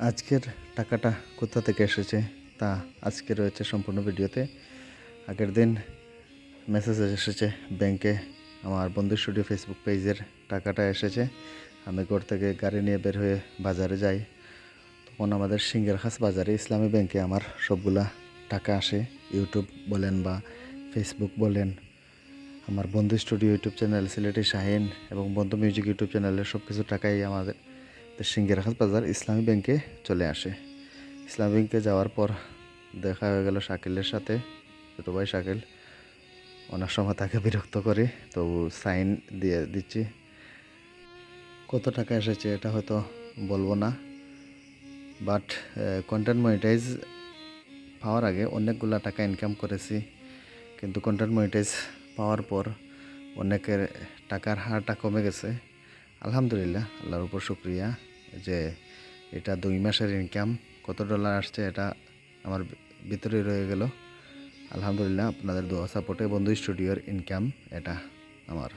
আজকের টাকাটা কোথা থেকে এসেছে তা আজকে রয়েছে সম্পূর্ণ ভিডিওতে। আগের দিন মেসেজ এসেছে ব্যাংকে, আমার বন্ধু স্টুডিও ফেসবুক পেজের টাকাটা এসেছে। আমি ঘর থেকে গাড়ি নিয়ে বের হয়ে বাজারে যাই, তখন আমাদের সিঙ্গেরখাস বাজারে ইসলামী ব্যাংকে আমার সবগুলা টাকা আসে। ইউটিউব বলেন বা ফেসবুক বলেন, আমার বন্ধু studio YouTube channel, Sylheti Shahin এবং বন্ধু মিউজিক ইউটিউব চ্যানেলের সব কিছু টাকাই আমাদের সিঙ্গেরখাস বাজার ইসলামী ব্যাংকে চলে আসে। ইসলামী ব্যাংকে যাওয়ার পর দেখা হয়ে গেল শাকিলের সাথে, ছোটো ভাই শাকিল। অনেক সময় তাকে বিরক্ত করি, তো সাইন দিয়ে দিচ্ছি। কত টাকা এসেছে এটা হয়তো বলবো না, বাট কন্টেন্ট মনিটাইজ পাওয়ার আগে অনেকগুলা টাকা ইনকাম করেছি, কিন্তু কন্টেন্ট মনিটাইজ পাওয়ার পর অনেকের টাকার হারটা কমে গেছে। আলহামদুলিল্লাহ, আল্লাহর উপর শুক্রিয়া যে এটা 2 মাসের ইনকাম কত ডলার আসছে এটা আমার ভিতরে রয়ে গেল। আলহামদুলিল্লাহ, আপনাদের দোয়া সাপোর্টে বন্ধু স্টুডিওর ইনকাম এটা আমার।